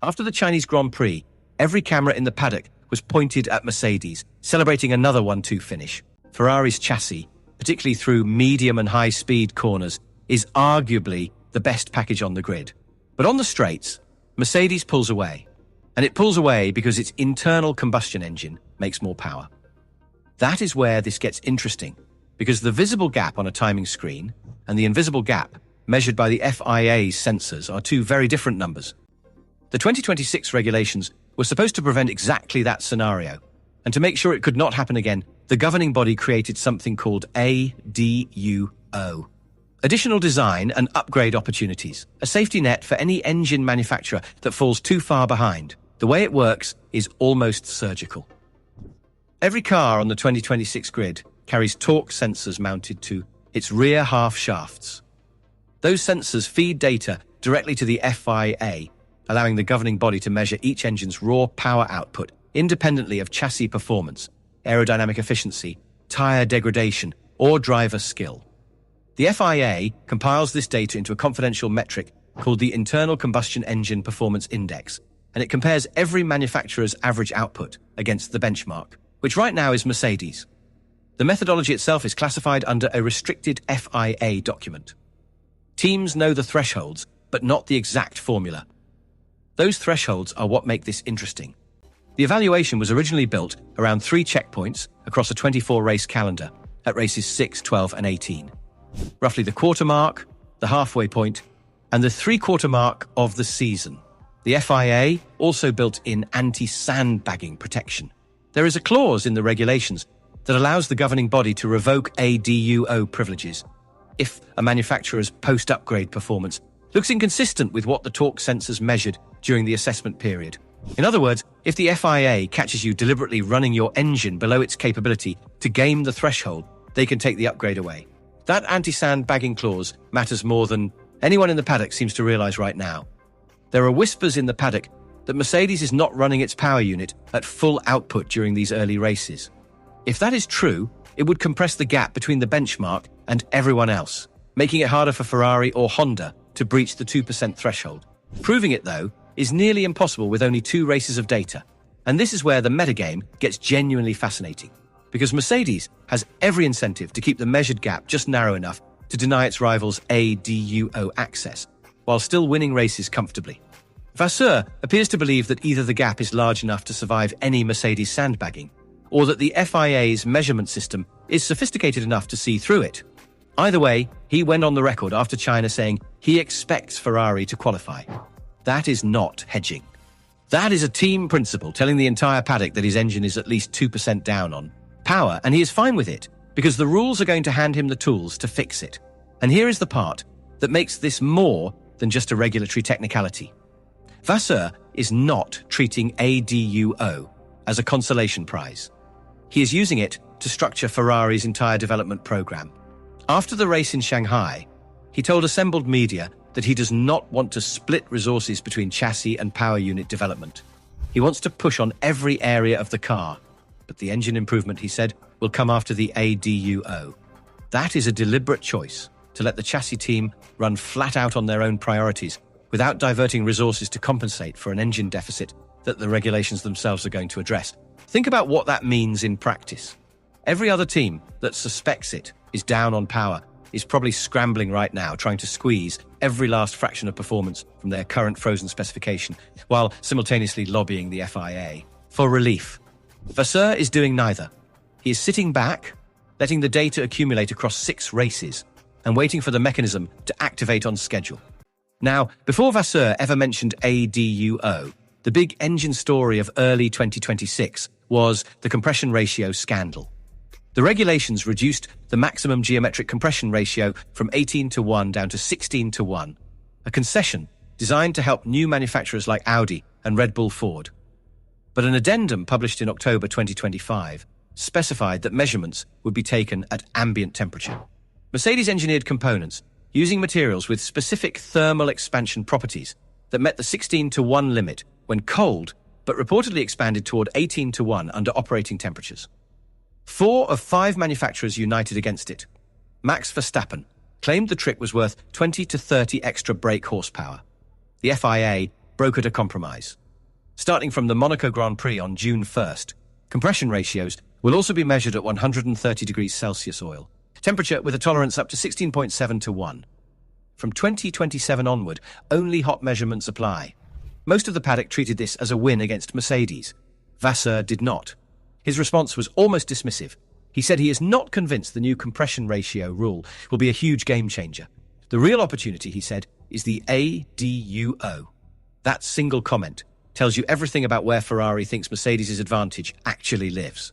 After the Chinese Grand Prix, every camera in the paddock was pointed at Mercedes, celebrating another 1-2 finish. Ferrari's chassis, particularly through medium and high-speed corners, is arguably the best package on the grid. But on the straights, Mercedes pulls away. And it pulls away because its internal combustion engine makes more power. That is where this gets interesting, because the visible gap on a timing screen and the invisible gap measured by the FIA's sensors are two very different numbers. The 2026 regulations were supposed to prevent exactly that scenario, and to make sure it could not happen again, the governing body created something called ADUO. Additional design and upgrade opportunities, a safety net for any engine manufacturer that falls too far behind. The way it works is almost surgical. Every car on the 2026 grid carries torque sensors mounted to its rear half shafts. Those sensors feed data directly to the FIA, allowing the governing body to measure each engine's raw power output independently of chassis performance, aerodynamic efficiency, tire degradation, or driver skill. The FIA compiles this data into a confidential metric called the Internal Combustion Engine Performance Index, and it compares every manufacturer's average output against the benchmark, which right now is Mercedes. The methodology itself is classified under a restricted FIA document. Teams know the thresholds, but not the exact formula. Those thresholds are what make this interesting. The evaluation was originally built around 3 checkpoints across a 24-race calendar at races 6, 12, and 18. Roughly the quarter mark, the halfway point, and the three-quarter mark of the season. The FIA also built in anti-sandbagging protection. There is a clause in the regulations that allows the governing body to revoke ADUO privileges if a manufacturer's post-upgrade performance looks inconsistent with what the torque sensors measured during the assessment period. In other words, if the FIA catches you deliberately running your engine below its capability to game the threshold, they can take the upgrade away. That anti-sandbagging clause matters more than anyone in the paddock seems to realize right now. There are whispers in the paddock that Mercedes is not running its power unit at full output during these early races. If that is true, it would compress the gap between the benchmark and everyone else, making it harder for Ferrari or Honda to breach the 2% threshold. Proving it, though, is nearly impossible with only 2 races of data. And this is where the metagame gets genuinely fascinating, because Mercedes has every incentive to keep the measured gap just narrow enough to deny its rivals ADUO access, while still winning races comfortably. Vasseur appears to believe that either the gap is large enough to survive any Mercedes sandbagging, or that the FIA's measurement system is sophisticated enough to see through it. Either way, he went on the record after China saying he expects Ferrari to qualify. That is not hedging. That is a team principle telling the entire paddock that his engine is at least 2% down on power, and he is fine with it, because the rules are going to hand him the tools to fix it. And here is the part that makes this more than just a regulatory technicality. Vasseur is not treating ADUO as a consolation prize. He is using it to structure Ferrari's entire development program. After the race in Shanghai, he told assembled media that he does not want to split resources between chassis and power unit development. He wants to push on every area of the car, but the engine improvement, he said, will come after the ADUO. That is a deliberate choice to let the chassis team run flat out on their own priorities without diverting resources to compensate for an engine deficit that the regulations themselves are going to address. Think about what that means in practice. Every other team that suspects it is down on power is probably scrambling right now, trying to squeeze every last fraction of performance from their current frozen specification, while simultaneously lobbying the FIA for relief. Vasseur is doing neither. He is sitting back, letting the data accumulate across 6 races, and waiting for the mechanism to activate on schedule. Now, before Vasseur ever mentioned ADUO, the big engine story of early 2026 was the compression ratio scandal. The regulations reduced the maximum geometric compression ratio from 18:1 down to 16:1, a concession designed to help new manufacturers like Audi and Red Bull Ford. But an addendum published in October 2025 specified that measurements would be taken at ambient temperature. Mercedes engineered components using materials with specific thermal expansion properties that met the 16:1 limit when cold, but reportedly expanded toward 18:1 under operating temperatures. 4 of 5 manufacturers united against it. Max Verstappen claimed the trick was worth 20 to 30 extra brake horsepower. The FIA brokered a compromise. Starting from the Monaco Grand Prix on June 1st, compression ratios will also be measured at 130 degrees Celsius oil, temperature with a tolerance up to 16.7 to 1. From 2027 onward, only hot measurements apply. Most of the paddock treated this as a win against Mercedes. Vasseur did not. His response was almost dismissive. He said he is not convinced the new compression ratio rule will be a huge game changer. The real opportunity, he said, is the ADUO. That single comment tells you everything about where Ferrari thinks Mercedes' advantage actually lives.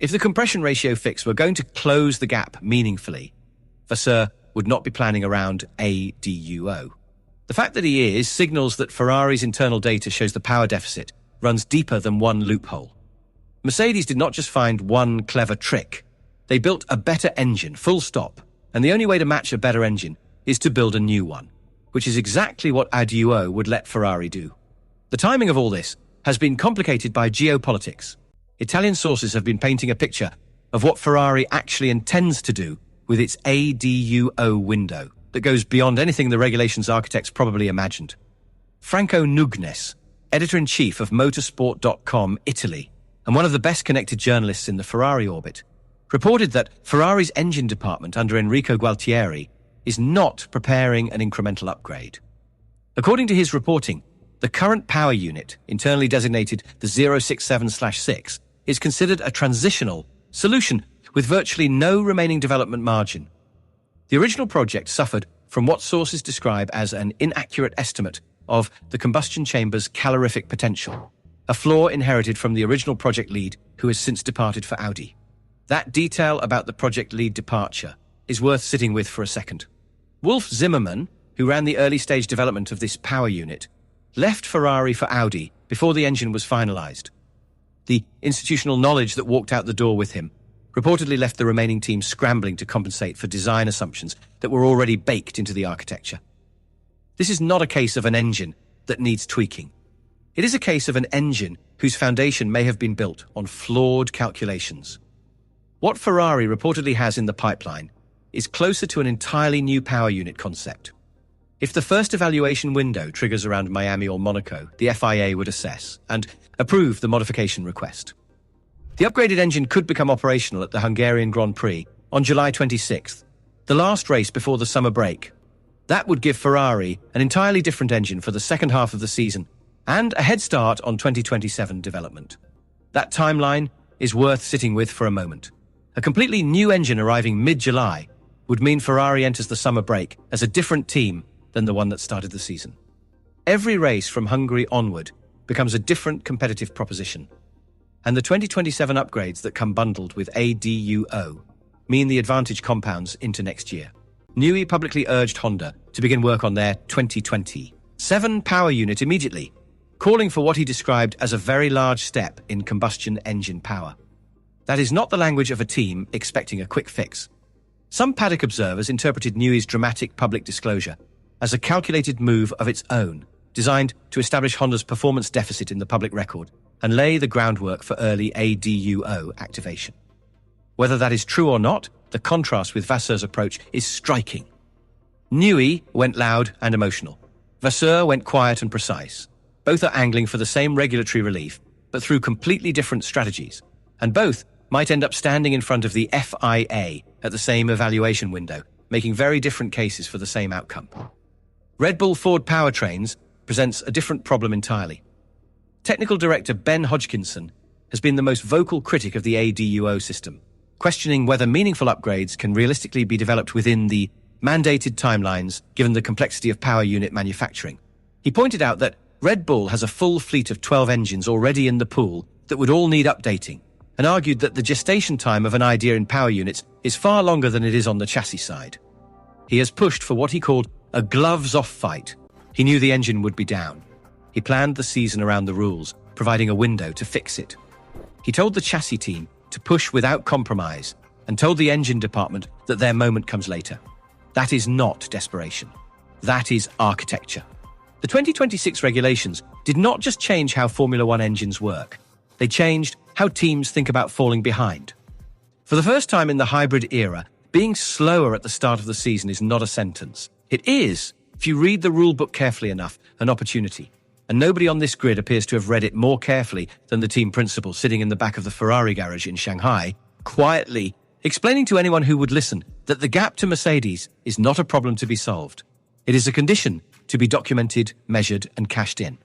If the compression ratio fix were going to close the gap meaningfully, Vasseur would not be planning around ADUO. The fact that he is signals that Ferrari's internal data shows the power deficit runs deeper than one loophole. Mercedes did not just find one clever trick. They built a better engine, full stop, and the only way to match a better engine is to build a new one, which is exactly what ADUO would let Ferrari do. The timing of all this has been complicated by geopolitics. Italian sources have been painting a picture of what Ferrari actually intends to do with its ADUO window that goes beyond anything the regulations architects probably imagined. Franco Nugnes, editor-in-chief of Motorsport.com Italy, and one of the best-connected journalists in the Ferrari orbit, reported that Ferrari's engine department under Enrico Gualtieri is not preparing an incremental upgrade. According to his reporting, the current power unit, internally designated the 067/6, is considered a transitional solution with virtually no remaining development margin. The original project suffered from what sources describe as an inaccurate estimate of the combustion chamber's calorific potential, a flaw inherited from the original project lead who has since departed for Audi. That detail about the project lead departure is worth sitting with for a second. Wolf Zimmermann, who ran the early-stage development of this power unit, left Ferrari for Audi before the engine was finalized. The institutional knowledge that walked out the door with him reportedly left the remaining team scrambling to compensate for design assumptions that were already baked into the architecture. This is not a case of an engine that needs tweaking. It is a case of an engine whose foundation may have been built on flawed calculations. What Ferrari reportedly has in the pipeline is closer to an entirely new power unit concept. If the first evaluation window triggers around Miami or Monaco, the FIA would assess and approve the modification request. The upgraded engine could become operational at the Hungarian Grand Prix on July 26th, the last race before the summer break. That would give Ferrari an entirely different engine for the second half of the season and a head start on 2027 development. That timeline is worth sitting with for a moment. A completely new engine arriving mid-July would mean Ferrari enters the summer break as a different team than the one that started the season. Every race from Hungary onward becomes a different competitive proposition. And the 2027 upgrades that come bundled with ADUO mean the advantage compounds into next year. Newey publicly urged Honda to begin work on their 2027 power unit immediately, calling for what he described as a very large step in combustion engine power. That is not the language of a team expecting a quick fix. Some paddock observers interpreted Newey's dramatic public disclosure as a calculated move of its own, designed to establish Honda's performance deficit in the public record and lay the groundwork for early ADUO activation. Whether that is true or not, the contrast with Vasseur's approach is striking. Newey went loud and emotional. Vasseur went quiet and precise. Both are angling for the same regulatory relief, but through completely different strategies. And both might end up standing in front of the FIA at the same evaluation window, making very different cases for the same outcome. Red Bull Ford Powertrains presents a different problem entirely. Technical director Ben Hodgkinson has been the most vocal critic of the ADUO system, questioning whether meaningful upgrades can realistically be developed within the mandated timelines given the complexity of power unit manufacturing. He pointed out that Red Bull has a full fleet of 12 engines already in the pool that would all need updating, and argued that the gestation time of an idea in power units is far longer than it is on the chassis side. He has pushed for what he called a gloves-off fight. He knew the engine would be down. He planned the season around the rules, providing a window to fix it. He told the chassis team to push without compromise and told the engine department that their moment comes later. That is not desperation. That is architecture. The 2026 regulations did not just change how Formula One engines work. They changed how teams think about falling behind. For the first time in the hybrid era, being slower at the start of the season is not a sentence. It is, if you read the rulebook carefully enough, an opportunity. and nobody on this grid appears to have read it more carefully than the team principal sitting in the back of the Ferrari garage in Shanghai, quietly explaining to anyone who would listen that the gap to Mercedes is not a problem to be solved. It is a condition to be documented, measured, and cashed in.